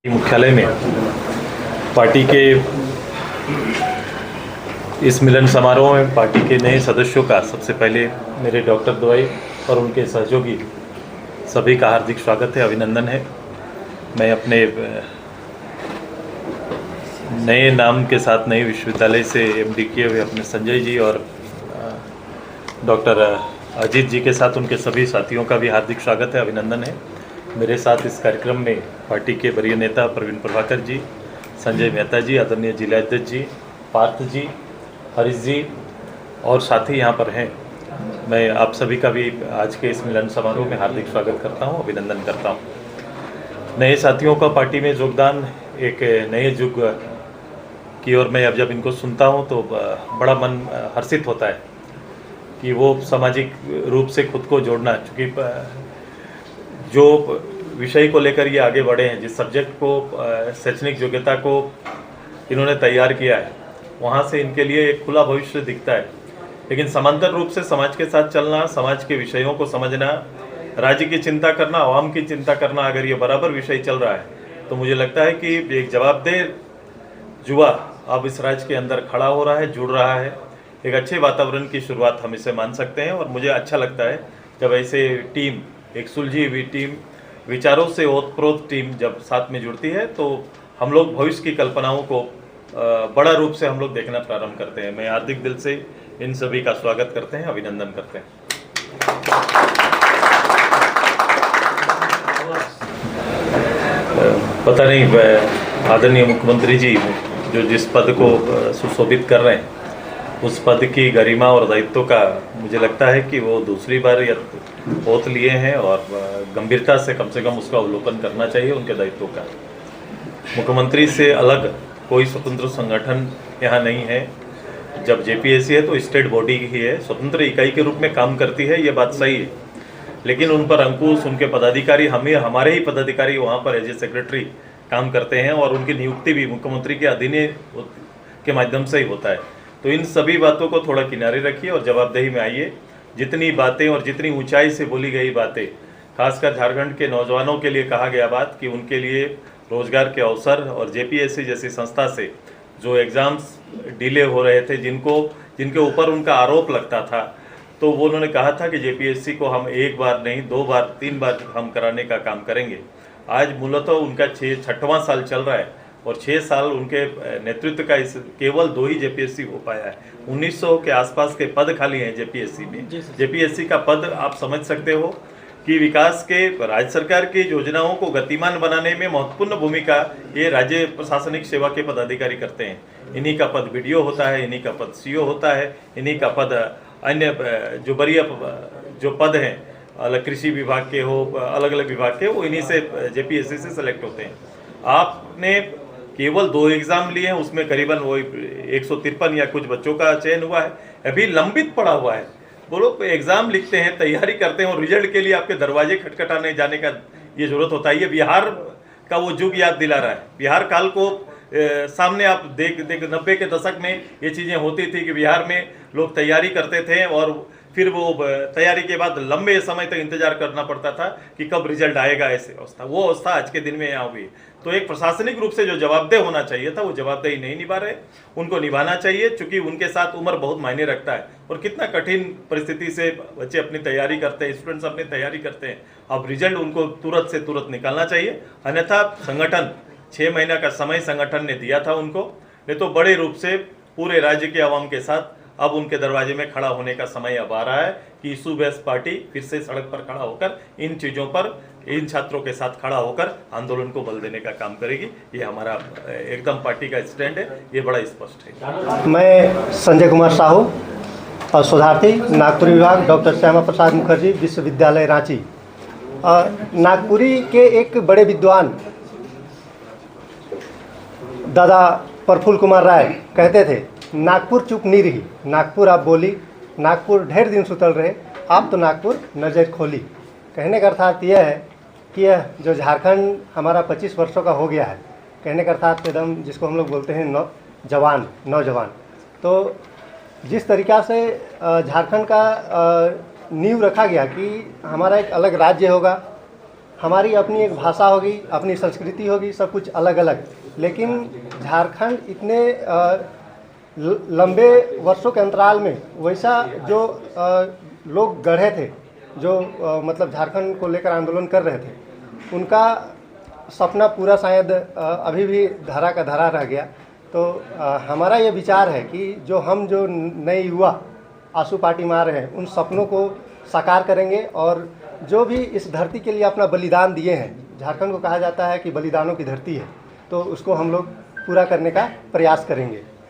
मुख्यालय में पार्टी के इस मिलन समारोह में पार्टी के नए सदस्यों का सबसे पहले मेरे डॉक्टर द्वय और उनके सहयोगी सभी का हार्दिक स्वागत है, अभिनंदन है। मैं अपने नए नाम के साथ नए विश्वविद्यालय से एमडी किए हुए अपने संजय जी और डॉक्टर अजीत जी के साथ उनके सभी साथियों का भी हार्दिक स्वागत है, अभिनंदन है। मेरे साथ इस कार्यक्रम में पार्टी के वरीय नेता प्रवीण प्रभाकर जी, संजय मेहता जी, आदरणीय जिलाध्यक्ष जी, पार्थ जी, हरीश जी और साथी यहाँ पर हैं। मैं आप सभी का भी आज के इस मिलन समारोह में हार्दिक स्वागत करता हूँ, अभिनंदन करता हूँ। नए साथियों का पार्टी में योगदान एक नए युग की ओर मैं अब जब इनको सुनता हूँ तो बड़ा मन हर्षित होता है कि वो सामाजिक रूप से खुद को जोड़ना, चूँकि जो विषय को लेकर ये आगे बढ़े हैं, जिस सब्जेक्ट को शैक्षणिक योग्यता को इन्होंने तैयार किया है, वहाँ से इनके लिए एक खुला भविष्य दिखता है। लेकिन समांतर रूप से समाज के साथ चलना, समाज के विषयों को समझना, राज्य की चिंता करना, आवाम की चिंता करना, अगर ये बराबर विषय चल रहा है तो मुझे लगता है कि एक जवाबदेह युवा अब इस राज्य के अंदर खड़ा हो रहा है, जुड़ रहा है। एक अच्छे वातावरण की शुरुआत हम इसे मान सकते हैं और मुझे अच्छा लगता है जब ऐसे टीम, एक सुलझी हुई टीम, विचारों से ओतप्रोत टीम जब साथ में जुड़ती है तो हम लोग भविष्य की कल्पनाओं को बड़ा रूप से हम लोग देखना प्रारंभ करते हैं। मैं हार्दिक दिल से इन सभी का स्वागत करते हैं, अभिनंदन करते हैं। पता नहीं आदरणीय मुख्यमंत्री जी जो जिस पद को सुशोभित कर रहे हैं, उस पद की गरिमा और दायित्व का मुझे लगता है कि वो दूसरी बार या ओत लिए हैं और गंभीरता से कम उसका अवलोकन करना चाहिए उनके दायित्व का। मुख्यमंत्री से अलग कोई स्वतंत्र संगठन यहाँ नहीं है। जब जेपीएससी है तो स्टेट बॉडी ही है, स्वतंत्र इकाई के रूप में काम करती है, ये बात सही है। लेकिन उन पर अंकुश, उनके पदाधिकारी, हमारे ही पदाधिकारी वहाँ पर एज ए सेक्रेटरी काम करते हैं और उनकी नियुक्ति भी मुख्यमंत्री के अधीन के माध्यम से ही होता है। तो इन सभी बातों को थोड़ा किनारे रखिए और जवाबदेही में आइए। जितनी बातें और जितनी ऊंचाई से बोली गई बातें, खासकर झारखंड के नौजवानों के लिए कहा गया बात कि उनके लिए रोजगार के अवसर और जेपीएससी जैसी संस्था से जो एग्ज़ाम्स डिले हो रहे थे, जिनके ऊपर उनका आरोप लगता था, तो वो उन्होंने कहा था कि जेपीएससी को हम एक बार नहीं, 2 बार 3 बार हम कराने का काम करेंगे। आज मूलतः उनका 6वां साल चल रहा है और 6 साल उनके नेतृत्व का इस केवल 2 ही जेपीएससी हो पाया है। 1900 के आसपास के पद खाली हैं जेपीएससी में। जेपीएससी का पद आप समझ सकते हो कि विकास के, राज्य सरकार की योजनाओं को गतिमान बनाने में महत्वपूर्ण भूमिका ये राज्य प्रशासनिक सेवा के पदाधिकारी करते हैं। इन्हीं का पद बीडीओ होता है, इन्हीं का पद सीओ होता है, इन्हीं का पद अन्य जो वरीय जो पद हैं, अलग कृषि विभाग के हो, अलग अलग विभाग के, वो इन्हीं से जेपीएससी से सेलेक्ट होते हैं। आपने केवल 2 एग्जाम लिए हैं, उसमें करीबन वो 153 या कुछ बच्चों का चयन हुआ है, अभी लंबित पड़ा हुआ है। बोलो एग्जाम लिखते हैं, तैयारी करते हैं और रिजल्ट के लिए आपके दरवाजे खटखटाने जाने का ये जरूरत होता है। ये बिहार का वो युग याद दिला रहा है। बिहार काल को सामने आप देख 90 के दशक में ये चीज़ें होती थी कि बिहार में लोग तैयारी करते थे और फिर वो तैयारी के बाद लंबे समय तक इंतजार करना पड़ता था कि कब रिजल्ट आएगा। ऐसे अवस्था, वो अवस्था आज के दिन में यहाँ हुई। तो एक प्रशासनिक रूप से जो जवाबदेह होना चाहिए था, वो जवाबदेही नहीं निभा रहे। उनको निभाना चाहिए, चूंकि उनके साथ उम्र बहुत मायने रखता है और कितना कठिन परिस्थिति से बच्चे अपनी तैयारी करते हैं, स्टूडेंट्स अपनी तैयारी करते हैं। अब रिजल्ट उनको तुरंत से तुरंत निकालना चाहिए, अन्यथा संगठन 6 महीना का समय संगठन ने दिया था उनको, नहीं तो बड़े रूप से पूरे राज्य के आवाम के साथ अब उनके दरवाजे में खड़ा होने का समय अब आ रहा है कि इशू बेस्ड पार्टी फिर से सड़क पर खड़ा होकर इन चीज़ों पर, इन छात्रों के साथ खड़ा होकर आंदोलन को बल देने का काम करेगी। ये हमारा एकदम पार्टी का स्टैंड है, ये बड़ा स्पष्ट है। मैं संजय कुमार साहू और शोधार्थी, नागपुरी विभाग, डॉक्टर श्यामा प्रसाद मुखर्जी विश्वविद्यालय रांची। नागपुरी के एक बड़े विद्वान दादा प्रफुल्ल कुमार राय कहते थे, नागपुर चुप नहीं रही, नागपुर आप बोली, नागपुर ढेर दिन सुतल रहे, आप तो नागपुर नजर खोली। कहने का अर्थात यह है कि यह जो झारखंड हमारा 25 वर्षों का हो गया है, कहने का अर्थात एकदम जिसको हम लोग बोलते हैं नौजवान, तो जिस तरीक़ा से झारखंड का नींव रखा गया कि हमारा एक अलग राज्य होगा, हमारी अपनी एक भाषा होगी, अपनी संस्कृति होगी, सब कुछ अलग अलग। लेकिन झारखंड इतने लंबे वर्षों के अंतराल में वैसा जो लोग गढ़े थे, जो मतलब झारखंड को लेकर आंदोलन कर रहे थे, उनका सपना पूरा शायद अभी भी धरा का धरा रह गया। तो हमारा ये विचार है कि जो नए युवा आंसू पार्टी मार रहे हैं, उन सपनों को साकार करेंगे और जो भी इस धरती के लिए अपना बलिदान दिए हैं, झारखंड को कहा जाता है कि बलिदानों की धरती है, तो उसको हम लोग पूरा करने का प्रयास करेंगे।